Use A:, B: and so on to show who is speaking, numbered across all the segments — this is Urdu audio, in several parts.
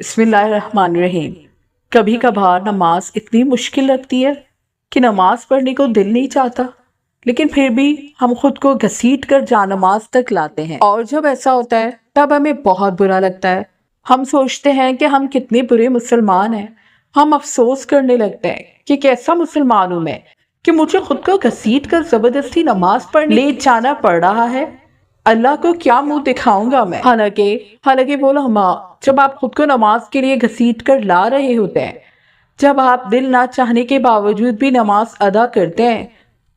A: بسم اللہ الرحمن الرحیم۔ کبھی کبھار نماز اتنی مشکل لگتی ہے کہ نماز پڑھنے کو دل نہیں چاہتا، لیکن پھر بھی ہم خود کو گھسیٹ کر جانماز تک لاتے ہیں، اور جب ایسا ہوتا ہے تب ہمیں بہت برا لگتا ہے۔ ہم سوچتے ہیں کہ ہم کتنے برے مسلمان ہیں۔ ہم افسوس کرنے لگتے ہیں کہ کیسا مسلمان ہوں میں کہ مجھے خود کو گھسیٹ کر زبردستی نماز پڑھنے لے جانا پڑ رہا ہے۔ اللہ کو کیا منہ دکھاؤں گا میں؟ حالانکہ وہ لمحہ جب آپ خود کو نماز کے لیے گھسیٹ کر لا رہے ہوتے ہیں، جب آپ دل نہ چاہنے کے باوجود بھی نماز ادا کرتے ہیں،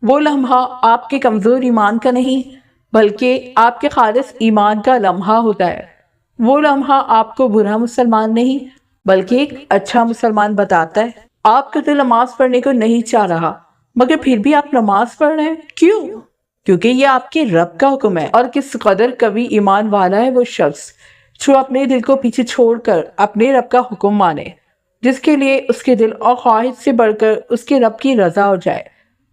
A: وہ لمحہ آپ کے کمزور ایمان کا نہیں بلکہ آپ کے خالص ایمان کا لمحہ ہوتا ہے۔ وہ لمحہ آپ کو برا مسلمان نہیں بلکہ ایک اچھا مسلمان بتاتا ہے۔ آپ کا دل نماز پڑھنے کو نہیں چاہ رہا، مگر پھر بھی آپ نماز پڑھ رہے ہیں۔ کیوں؟ کیونکہ یہ آپ کے رب کا حکم ہے، اور کس قدر قوی ایمان والا ہے وہ شخص جو اپنے دل کو پیچھے چھوڑ کر اپنے رب کا حکم مانے، جس کے لیے اس کے دل اور خواہش سے بڑھ کر اس کے رب کی رضا ہو جائے۔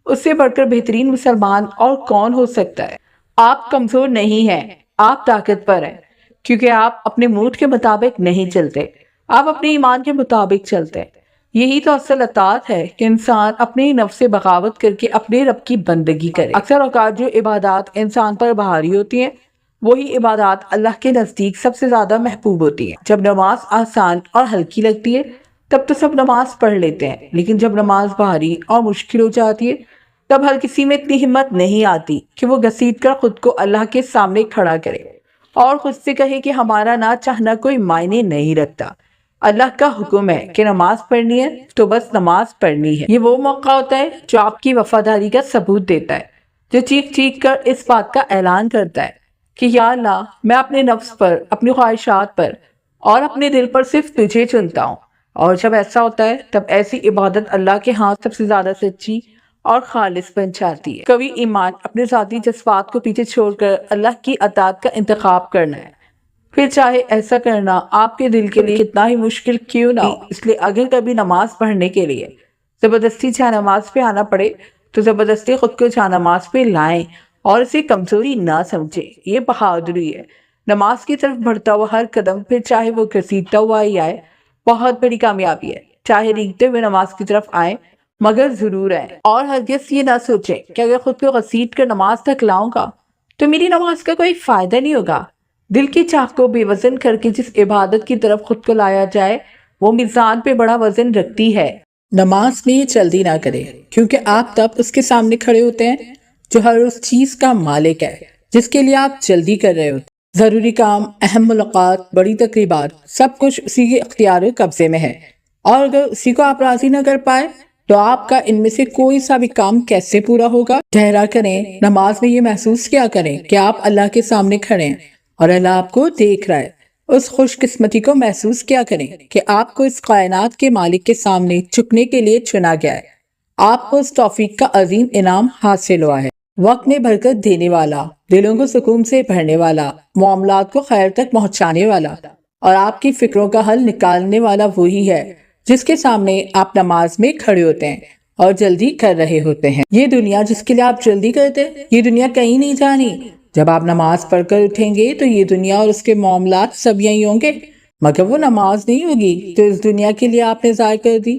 A: اس سے بڑھ کر بہترین مسلمان اور کون ہو سکتا ہے؟ آپ کمزور نہیں ہیں، آپ طاقتور ہیں، کیونکہ آپ اپنے موڈ کے مطابق نہیں چلتے، آپ اپنے ایمان کے مطابق چلتے ہیں۔ یہی تو اصل اطاعت ہے کہ انسان اپنے نفس سے بغاوت کر کے اپنے رب کی بندگی کرے۔ اکثر اوقات جو عبادات انسان پر بھاری ہوتی ہیں، وہی عبادات اللہ کے نزدیک سب سے زیادہ محبوب ہوتی ہیں۔ جب نماز آسان اور ہلکی لگتی ہے تب تو سب نماز پڑھ لیتے ہیں، لیکن جب نماز بھاری اور مشکل ہو جاتی ہے تب ہر کسی میں اتنی ہمت نہیں آتی کہ وہ گھسیٹ کر خود کو اللہ کے سامنے کھڑا کرے اور خود سے کہے کہ ہمارا نہ چاہنا کوئی معنی نہیں رکھتا۔ اللہ کا حکم ہے کہ نماز پڑھنی ہے تو بس نماز پڑھنی ہے۔ یہ وہ موقع ہوتا ہے جو آپ کی وفاداری کا ثبوت دیتا ہے، جو چیخ چیخ کر اس بات کا اعلان کرتا ہے کہ یا اللہ، میں اپنے نفس پر، اپنی خواہشات پر اور اپنے دل پر صرف تجھے چنتا ہوں۔ اور جب ایسا ہوتا ہے تب ایسی عبادت اللہ کے ہاں سب سے زیادہ سچی اور خالص بن جاتی ہے۔ قوی ایمان اپنے ذاتی جذبات کو پیچھے چھوڑ کر اللہ کی اطاعت کا انتخاب کرنا ہے، پھر چاہے ایسا کرنا آپ کے دل کے لیے کتنا ہی مشکل کیوں نہ ہو۔ اس لیے اگر کبھی نماز پڑھنے کے لیے زبردستی جانماز پہ آنا پڑے تو زبردستی خود کو جانماز پہ لائیں اور اسے کمزوری نہ سمجھیں، یہ بہادری ہے۔ نماز کی طرف بڑھتا ہوا ہر قدم، پھر چاہے وہ گھسیٹتا ہوا ہی آئے، بہت بڑی کامیابی ہے۔ چاہے ریگتے ہوئے نماز کی طرف آئیں مگر ضرور آئیں، اور ہرگز یہ نہ سوچیں کہ اگر خود کو گھسیٹ کر نماز تک لاؤں گا تو میری نماز کا کوئی فائدہ نہیں ہوگا۔ دل کی چاہ کو بے وزن کر کے جس عبادت کی طرف خود کو لایا جائے وہ میزان پہ بڑا وزن رکھتی ہے۔ نماز میں جلدی نہ کرے، کیونکہ آپ تب اس کے سامنے کھڑے ہوتے ہیں جو ہر اس چیز کا مالک ہے جس کے لیے آپ جلدی کر رہے ہوتے ہیں۔ ضروری کام، اہم ملاقات، بڑی تقریبات، سب کچھ اسی کے اختیار و قبضے میں ہے، اور اگر اسی کو آپ راضی نہ کر پائے تو آپ کا ان میں سے کوئی سا بھی کام کیسے پورا ہوگا؟ ٹھہرا کریں، نماز میں یہ محسوس کیا کریں کہ آپ اللہ کے سامنے کھڑے ہیں اور اللہ آپ کو دیکھ رہا ہے۔ اس خوش قسمتی کو محسوس کیا کریں کہ آپ کو اس کائنات کے مالک کے سامنے جھکنے کے لیے چنا گیا ہے۔ آپ کو اس توفیق کا عظیم انعام حاصل ہوا ہے۔ وقت میں برکت دینے والا، دلوں کو سکون سے بھرنے والا، معاملات کو خیر تک پہنچانے والا اور آپ کی فکروں کا حل نکالنے والا وہی ہے جس کے سامنے آپ نماز میں کھڑے ہوتے ہیں اور جلدی کر رہے ہوتے ہیں۔ یہ دنیا جس کے لیے آپ جلدی کرتے ہیں، یہ دنیا کہیں نہیں جانی۔ جب آپ نماز پڑھ کر اٹھیں گے تو یہ دنیا اور اس کے معاملات سب یہیں ہوں گے، مگر وہ نماز نہیں ہوگی تو اس دنیا کے لیے آپ نے ضائع کر دی۔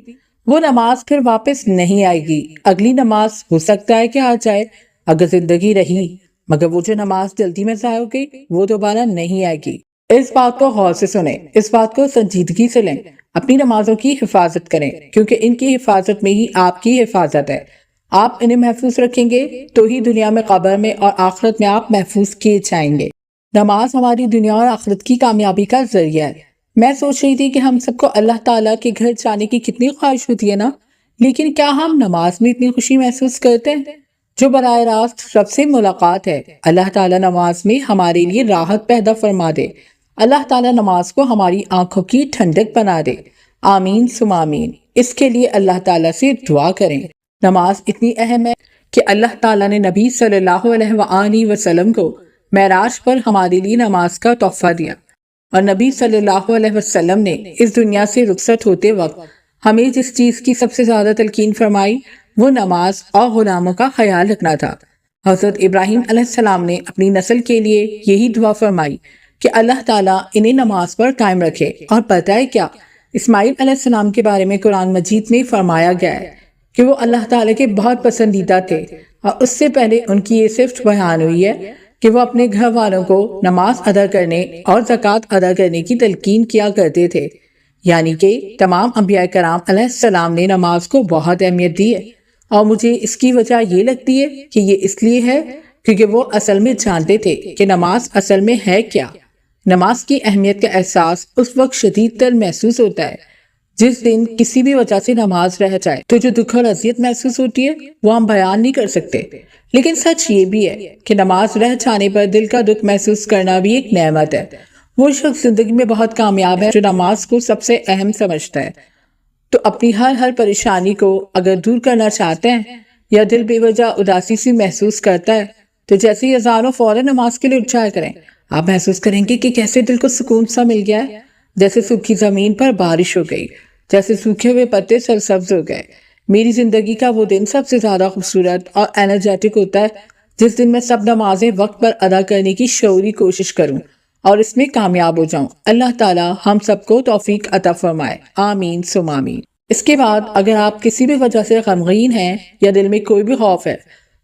A: وہ نماز پھر واپس نہیں آئے گی۔ اگلی نماز ہو سکتا ہے کہ آ جائے اگر زندگی رہی، مگر وہ جو نماز جلدی میں ضائع ہو گئی وہ دوبارہ نہیں آئے گی۔ اس بات کو غور سے سنیں، اس بات کو سنجیدگی سے لیں، اپنی نمازوں کی حفاظت کریں، کیونکہ ان کی حفاظت میں ہی آپ کی حفاظت ہے۔ آپ انہیں محفوظ رکھیں گے تو ہی دنیا میں، قبر میں اور آخرت میں آپ محفوظ کیے جائیں گے۔ نماز ہماری دنیا اور آخرت کی کامیابی کا ذریعہ ہے۔ میں سوچ رہی تھی کہ ہم سب کو اللہ تعالیٰ کے گھر جانے کی کتنی خواہش ہوتی ہے نا، لیکن کیا ہم نماز میں اتنی خوشی محسوس کرتے ہیں جو براہ راست رب سے ملاقات ہے؟ اللہ تعالیٰ نماز میں ہمارے لیے راحت پیدا فرما دے۔ اللہ تعالیٰ نماز کو ہماری آنکھوں کی ٹھنڈک بنا دے۔ آمین ثم آمین۔ اس کے لیے اللہ تعالیٰ سے دعا کریں۔ نماز اتنی اہم ہے کہ اللہ تعالیٰ نے نبی صلی اللہ علیہ وآلہ وسلم کو معراج پر ہمارے لیے نماز کا تحفہ دیا، اور نبی صلی اللہ علیہ وسلم نے اس دنیا سے رخصت ہوتے وقت ہمیں جس چیز کی سب سے زیادہ تلقین فرمائی وہ نماز اور غلاموں کا خیال رکھنا تھا۔ حضرت ابراہیم علیہ السلام نے اپنی نسل کے لیے یہی دعا فرمائی کہ اللہ تعالیٰ انہیں نماز پر قائم رکھے۔ اور پتہ ہے کیا، اسماعیل علیہ السلام کے بارے میں قرآن مجید میں فرمایا گیا ہے کہ وہ اللہ تعالیٰ کے بہت پسندیدہ تھے، اور اس سے پہلے ان کی یہ صفت بیان ہوئی ہے کہ وہ اپنے گھر والوں کو نماز ادا کرنے اور زکوٰۃ ادا کرنے کی تلقین کیا کرتے تھے۔ یعنی کہ تمام انبیاء کرام علیہ السلام نے نماز کو بہت اہمیت دی ہے، اور مجھے اس کی وجہ یہ لگتی ہے کہ یہ اس لیے ہے کیونکہ وہ اصل میں جانتے تھے کہ نماز اصل میں ہے کیا۔ نماز کی اہمیت کا احساس اس وقت شدید تر محسوس ہوتا ہے جس دن کسی بھی وجہ سے نماز رہ جائے، تو جو دکھ اور اذیت محسوس ہوتی ہے وہ ہم بیان نہیں کر سکتے۔ لیکن سچ یہ بھی ہے کہ نماز رہ جانے پر دل کا دکھ محسوس کرنا بھی ایک نعمت ہے۔ وہ شخص زندگی میں بہت کامیاب ہے جو نماز کو سب سے اہم سمجھتا ہے۔ تو اپنی ہر پریشانی کو اگر دور کرنا چاہتے ہیں یا دل بے وجہ اداسی سی محسوس کرتا ہے تو جیسے ہی اذان ہو فوراً نماز کے لیے اٹھ جایا کریں۔ آپ محسوس کریں گے کہ کیسے دل کو سکون سا مل گیا ہے، جیسے سوکھی زمین پر بارش ہو گئی، جیسے سوکھے ہوئے پتے سرسبز ہو گئے۔ میری زندگی کا وہ دن سب سے زیادہ خوبصورت اور انرجیٹک ہوتا ہے جس دن میں سب نمازیں وقت پر ادا کرنے کی شعوری کوشش کروں اور اس میں کامیاب ہو جاؤں۔ اللہ تعالی ہم سب کو توفیق عطا فرمائے، آمین ثم آمین۔ اس کے بعد اگر آپ کسی بھی وجہ سے غمگین ہیں یا دل میں کوئی بھی خوف ہے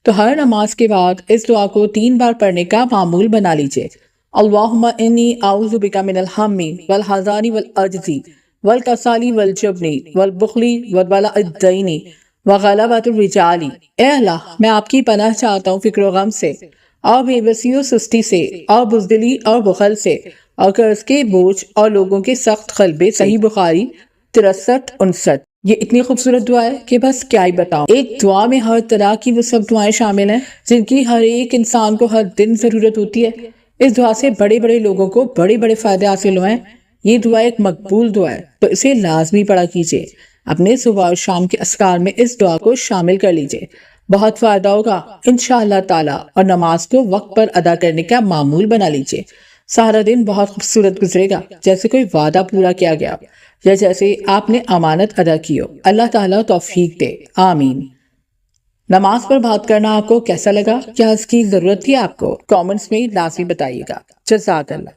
A: تو ہر نماز کے بعد اس دعا کو 3 بار پڑھنے کا معمول بنا لیجئے۔ اللہم انی اعوذ بک من الہم والحزن والعجز والکسل والجبن والبخل وضلع الدین وغلبۃ الرجال۔ اے اللہ، میں آپ کی پناہ چاہتا ہوں فکر و غم سے اور بے بسی و سستی سے اور بزدلی اور بخل سے اور قرض کے بوجھ اور لوگوں کے سخت غلبے۔ صحیح بخاری 63-59۔ یہ اتنی خوبصورت دعا ہے کہ بس کیا ہی بتاؤں۔ ایک دعا میں ہر طرح کی وہ سب دعائیں شامل ہیں جن کی ہر ایک انسان کو ہر دن ضرورت ہوتی ہے۔ اس دعا سے بڑے بڑے لوگوں کو بڑے بڑے فائدے حاصل ہوئے ہیں۔ یہ دعا ایک مقبول دعا ہے تو اسے لازمی پڑھا کیجیے۔ اپنے صبح اور شام کے اذکار میں اس دعا کو شامل کر لیجیے، بہت فائدہ ہوگا انشاءاللہ تعالی۔ اور نماز کو وقت پر ادا کرنے کا معمول بنا لیجیے۔ سارا دن بہت خوبصورت گزرے گا، جیسے کوئی وعدہ پورا کیا گیا یا جیسے آپ نے امانت ادا کی ہو۔ اللہ تعالیٰ توفیق دے، آمین۔ نماز پر بات کرنا آپ کو کیسا لگا؟ کیا اس کی ضرورت تھی آپ کو؟ کامنٹس میں لازمی بتائیے گا۔ جزاک اللہ۔